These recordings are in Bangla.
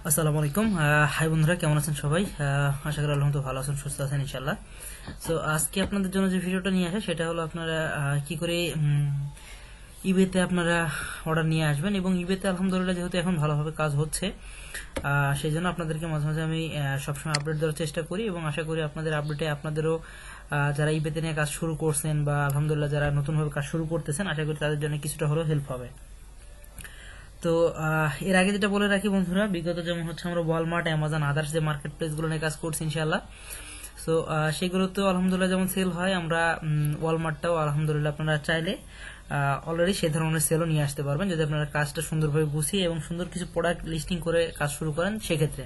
আসসালামু আলাইকুম। হাই বন্ধুরা, কেমন আছেন সবাই? আশা করি আলহামদুলিল্লাহ ভালো আছেন, সুস্থ আছেন ইনশাআল্লাহ। সো আজকে আপনাদের জন্য যে ভিডিওটা নিয়ে আসে সেটা হলো আপনারা কি করে ইবেতে আপনারা অর্ডার নিয়ে আসবেন, এবং ইবেতে আলহামদুলিল্লাহ যেহেতু এখন ভালোভাবে কাজ হচ্ছে, সেই জন্য আপনাদেরকে মাঝে মাঝে আমি সবসময় আপডেট দেওয়ার চেষ্টা করি, এবং আশা করি আপনাদের আপডেটে আপনাদেরও যারা ইবেতে নিয়ে কাজ শুরু করছেন বা আলহামদুলিল্লাহ যারা নতুনভাবে কাজ শুরু করতেছেন, আশা করি তাদের জন্য কিছুটা হলেও হেল্প হবে। তো এর আগে যেটা বলে রাখি বন্ধুরা, বিগত যেমন হচ্ছে আমরা ওয়ালমার্ট, অ্যামাজন, আদার্স যে মার্কেট প্লেসগুলো নিয়ে কাজ করছি ইনশাআল্লাহ। সো সেগুলোতেও আলহামদুলিল্লাহ যেমন সেল হয়, আমরা ওয়ালমার্টটাও আলহামদুলিল্লাহ আপনারা চাইলে অলরেডি সেই ধরনের সেলও নিয়ে আসতে পারবেন যদি আপনারা কাজটা সুন্দরভাবে গুছিয়ে এবং সুন্দর কিছু প্রোডাক্ট লিস্টিং করে কাজ শুরু করেন সেক্ষেত্রে।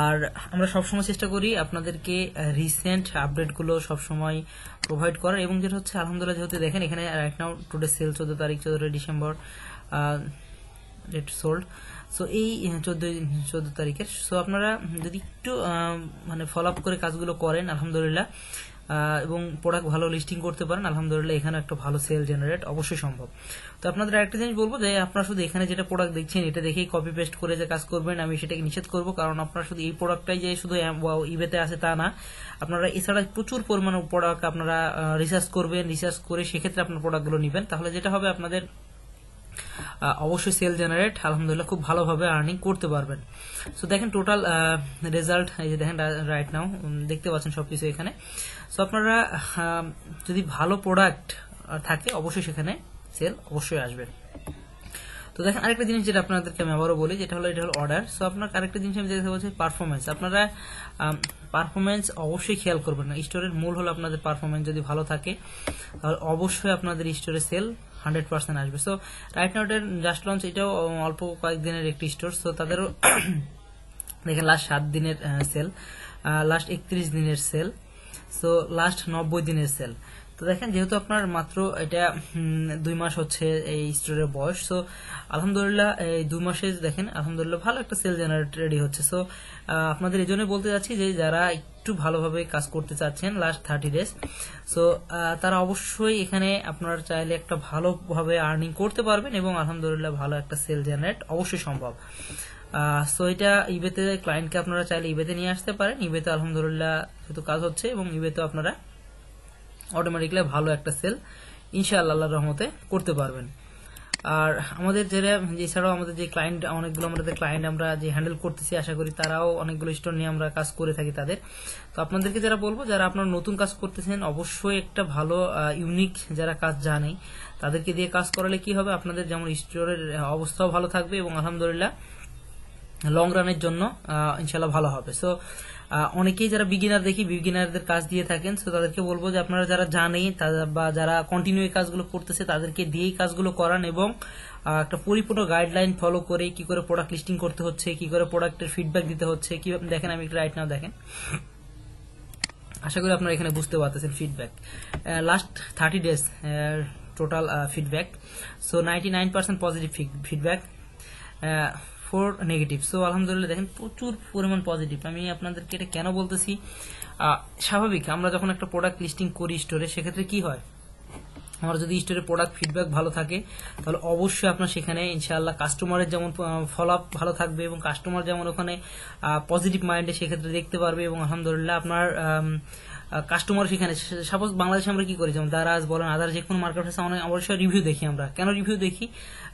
আর আমরা সবসময় চেষ্টা করি আপনাদেরকে রিসেন্ট আপডেটগুলো সবসময় প্রোভাইড করার, এবং যেটা হচ্ছে আলহামদুলিল্লাহ যেহেতু দেখেন এখানে রাইট নাও টুডে সেল 14 তারিখ 14 ডিসেম্বর সোল্ড। সো এই 14 তারিখের। সো আপনারা যদি একটু মানে ফলো আপ করে কাজগুলো করেন আলহামদুলিল্লাহ, এবং প্রোডাক্ট ভালো লিস্টিং করতে পারেন আলহামদুলিল্লাহ, এখানে একটা ভালো সেল জেনারেট অবশ্যই সম্ভব। তো আপনাদের একটা জিনিস বলবো যে আপনারা শুধু এখানে যেটা প্রোডাক্ট দেখছেন এটা দেখেই কপি পেস্ট করে যে কাজ করবেন, আমি সেটাকে নিষেধ করবো। কারণ আপনারা শুধু এই প্রোডাক্টটাই যে শুধু ইবেতে আছে তা না, আপনারা এছাড়া প্রচুর পরিমাণে প্রোডাক্ট আপনারা রিসার্চ করবেন, রিসার্চ করে সেক্ষেত্রে আপনার প্রোডাক্টগুলো নেবেন। তাহলে যেটা হবে আপনাদের অবশ্যই সেল জেনারেট আলহামদুলিল্লাহ খুব ভালোভাবে আর্নিং করতে পারবেন। সো দেখেন টোটাল রেজাল্ট, এই যে দেখেন রাইট নাও দেখতে পাচ্ছেন সবকিছু এখানে। সো আপনারা যদি ভালো প্রোডাক্ট থাকে অবশ্যই সেখানে সেল অবশ্যই আসবে। তো দেখেন আরেকটা জিনিস যেটা আপনাদেরকে আমি আবারও বলি, এটা হলো অর্ডার। সো আপনার আরেকটা জিনিস আমি যেটা বলছি পারফরমেন্স, আপনারা পারফরমেন্স অবশ্যই খেয়াল করবেন না। স্টোরের মূল হলো আপনাদের পারফরমেন্স যদি ভালো থাকে তাহলে অবশ্যই আপনাদের স্টোরে সেল 100% আসবে। সো রাইট নাও এর জাস্ট লঞ্চ, এটাও অল্প কয়েকদিনের একটি স্টোর। সো তাদেরও দেখেন লাস্ট 7 দিনের সেল, লাস্ট 31 দিনের সেল, সো লাস্ট 90 দিনের সেল। তো দেখেন যেহেতু আপনার মাত্র এটা 2 মাস হচ্ছে এই স্টোরের বয়স, সো আলহামদুলিল্লাহ এই 2 মাসে দেখেন আলহামদুলিল্লাহ ভালো একটা সেল জেনারেট রেডি হচ্ছে। সো আপনাদের এই জন্য বলতে যাচ্ছি যে যারা একটু ভালোভাবে কাজ করতে চাচ্ছেন লাস্ট 30 ডেজ, সো তারা অবশ্যই এখানে আপনারা চাইলে একটা ভালোভাবে আর্নিং করতে পারবেন, এবং আলহামদুলিল্লাহ ভালো একটা সেল জেনারেট অবশ্যই সম্ভব। সো এটা ইবেতে ক্লায়েন্টকে আপনারা চাইলে ইবেতে নিয়ে আসতে পারেন। ইবেতে আলহামদুলিল্লাহ যেহেতু কাজ হচ্ছে, এবং ইবেতে আপনারা অটোমেটিকলি ভালো একটা সেল ইনশাআল্লাহ আল্লাহর রহমতে করতে পারবেন। আর আমাদের এছাড়াও আমাদের যে ক্লায়েন্ট, অনেকগুলো আমাদের ক্লায়েন্ট আমরা যে হ্যান্ডেল করতেছি, আশা করি তারাও অনেকগুলো স্টোর নিয়ে আমরা কাজ করে থাকি তাদের। তো আপনাদেরকে যারা বলবো, যারা আপনারা নতুন কাজ করতেছেন অবশ্যই একটা ভালো ইউনিক যারা কাজ জানে তাদেরকে দিয়ে কাজ করালে কি হবে, আপনাদের যেমন স্টোরের অবস্থাও ভালো থাকবে, এবং আলহামদুলিল্লাহ লং রানের জন্য ইনশাল্লাহ ভালো হবে। সো অনেকেই যারা বিগিনার দেখি বিগিনারদের কাজ দিয়ে থাকেন, সো তাদেরকে বলবো যে আপনারা যারা জানে বা যারা কন্টিনিউ কাজগুলো করতেছে তাদেরকে দিয়েই কাজগুলো করান, এবং একটা পরিপূর্ণ গাইডলাইন ফলো করে কি করে প্রোডাক্ট লিস্টিং করতে হচ্ছে, কি করে প্রোডাক্টের ফিডব্যাক দিতে হচ্ছে, কি দেখেন আমি একটু রাইট নাও দেখেন, আশা করি আপনারা এখানে বুঝতে পারতেছেন feedback last 30 days total feedback. So 99% positive feedback, 4 negative. So আলহামদুলিল্লাহ দেখেন প্রচুর পরিমাণ পজিটিভ। আমি আপনাদেরকে এটা কেন বলতেছি, স্বাভাবিক আমরা যখন একটা প্রোডাক্ট লিস্টিং করি স্টোরে, সেক্ষেত্রে কি হয়, আমার যদি স্টোরে প্রোডাক্ট ফিডব্যাক ভালো থাকে তাহলে অবশ্যই আপনার সেখানে ইনশাআল্লাহ কাস্টমারের যেমন ফলো আপ ভালো থাকবে, এবং কাস্টমার যেমন ওখানে পজিটিভ মাইন্ডে সেক্ষেত্রে দেখতে পারবে, এবং আলহামদুলিল্লাহ আপনার কাস্টমার সেখানে, সাপোজ বাংলাদেশে আমরা কি করি, যেমন দারাজ বলেন আদার যে কোনো মার্কেট প্লেসে আমরা অবশ্যই রিভিউ দেখি। আমরা কেন রিভিউ দেখি,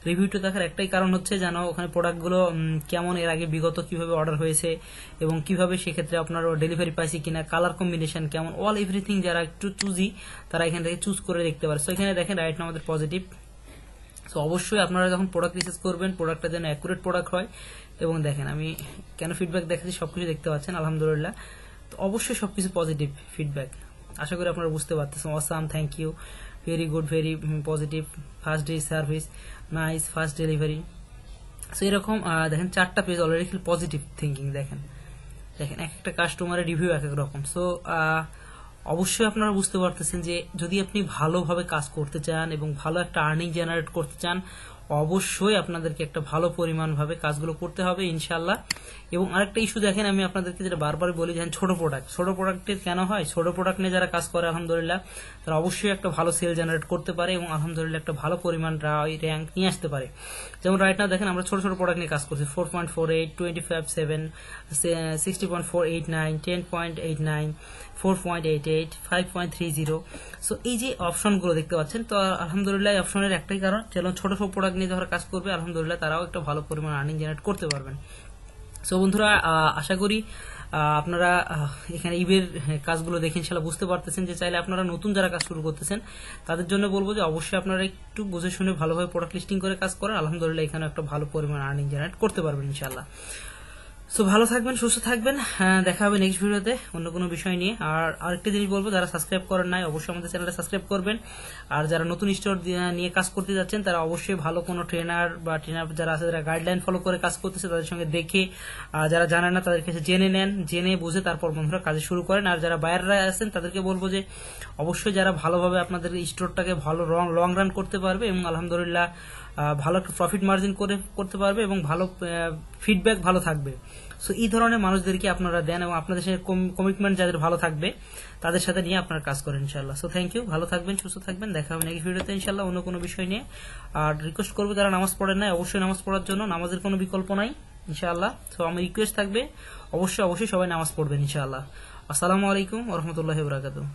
রিভিউটা দেখার একটাই কারণ হচ্ছে যেন ওখানে প্রোডাক্টগুলো কেমন, এর আগে বিগত কিভাবে অর্ডার হয়েছে, এবং কিভাবে সেক্ষেত্রে আপনার ডেলিভারি পাইছে কিনা, কালার কম্বিনেশন কেমন, অল এভরিথিং যারা একটু চুজি তারা এখান থেকে চুজ করে দেখতে পারে। সো এখানে দেখেন রাইট নাও আমাদের পজিটিভ। সো অবশ্যই আপনারা যখন প্রোডাক্ট রিসার্চ করবেন প্রোডাক্টটা যেন অ্যাকুরেট প্রোডাক্ট হয়, এবং দেখেন আমি কেন ফিডব্যাক দেখাচ্ছি সবকিছু দেখতে পাচ্ছেন আলহামদুলিল্লাহ। তো অবশ্যই সবকিছু পজিটিভ ফিডব্যাক, আশা করি আপনারা বুঝতে পারতেছেন। Awesome, thank you, very good, very positive, first day service, nice, first delivery. So এরকম দেখেন 4টা পেজ অলরেডি পজিটিভ থিঙ্কিং। দেখেন দেখেন এক একটা কাস্টমারের রিভিউ এক এক রকম। সো অবশ্যই আপনারা বুঝতে পারতেছেন যে যদি আপনি ভালোভাবে কাজ করতে চান এবং ভালো একটা আর্নিং জেনারেট করতে চান, অবশ্যই আপনাদেরকে একটা ভালো পরিমাণ ভাবে কাজগুলো করতে হবে ইনশাআল্লাহ। এবং আরেকটা ইস্যু দেখেন, আমি আপনাদেরকে যেটা বারবার বলি, যেন ছোট প্রোডাক্টের কেন হয়, ছোট প্রোডাক্ট নিয়ে যারা কাজ করে আলহামদুলিল্লাহ তারা অবশ্যই একটা ভালো সেল জেনারেট করতে পারে এবং আলহামদুলিল্লাহ একটা ভালো পরিমাণ র্যাঙ্ক নিয়ে আসতে পারে। যেমন রাইট নাও দেখেন আমরা ছোট প্রোডাক্ট নিয়ে কাজ করছি, 4.48, 25.7, 60.489, 10.89, 4.88, 5.30। সো এই যে অপশনগুলো দেখতে পাচ্ছেন, তো আলহামদুলিল্লাহ এই অপশনের একটাই কারণ, যেমন ছোট প্রোডাক্ট নিয়ে যারা কাজ করবে আলহামদুলিল্লাহ তারাও একটা ভালো পরিমাণ আর্নিং জেনারেট করতে পারবেন। সো বন্ধুরা, আশা করি আপনারা এখানে ইবের কাজগুলো দেখে ইনশাআল্লাহ বুঝতে পারতেছেন যে চাইলে আপনারা নতুন যারা কাজ শুরু করতেছেন তাদের জন্য বলবো যে অবশ্যই আপনারা একটু বুঝে শুনে ভালোভাবে প্রোডাক্ট লিস্টিং করে কাজ করেন, আলহামদুলিল্লাহ এখানে একটা ভালো পরিমাণ আর্নিং জেনারেট করতে পারবেন ইনশাআল্লাহ। সো ভালো থাকবেন, সুস্থ থাকবেন, দেখা হবে নেক্সট ভিডিওতে অন্য কোনো বিষয় নিয়ে। আর আরেকটা জিনিস বলবো, যারা সাবস্ক্রাইব করেন নাই অবশ্যই আমাদের চ্যানেলটা সাবস্ক্রাইব করবেন। আর যারা নতুন স্টোর নিয়ে কাজ করতে যাচ্ছেন তারা অবশ্যই ভালো কোনো ট্রেনার যারা আছে, যারা গাইডলাইন ফলো করে কাজ করতেছে তাদের সঙ্গে দেখে, যারা জানেন না তাদের কাছে জেনে নেন, জেনে বুঝে তারপর বন্ধুরা কাজে শুরু করেন। আর যারা বায়াররা আছেন তাদেরকে বলবো যে অবশ্যই যারা ভালোভাবে আপনাদের স্টোরটাকে ভালো লং রান করতে পারবে এবং আলহামদুলিল্লাহ ভালো একটা প্রফিট মার্জিন করতে পারবে এবং ভালো ফিডব্যাক ভালো থাকবে। সো এই ধরনের মানুষদেরকে আপনারা দেন এবং আপনাদের সাথে কমিটমেন্ট যাদের ভালো থাকবে তাদের সাথে নিয়ে আপনারা কাজ করেন ইনশাআল্লাহ। সো থ্যাংক ইউ, ভালো থাকবেন, সুস্থ থাকবেন, দেখা হবে নেক্সট ভিডিওতে ইনশাআল্লাহ অন্য কোনো বিষয় নিয়ে। আর রিকোয়েস্ট করবো যারা নামাজ পড়েন নাই অবশ্যই নামাজ পড়ার জন্য, নামাজের কোনো বিকল্প নাই ইনশাআল্লাহ। সো আমার রিকোয়েস্ট থাকবে অবশ্যই সবাই নামাজ পড়বেন ইনশাআল্লাহ। আসসালামু আলাইকুম ওয়া রাহমাতুল্লাহি ওয়া বারাকাতুহু।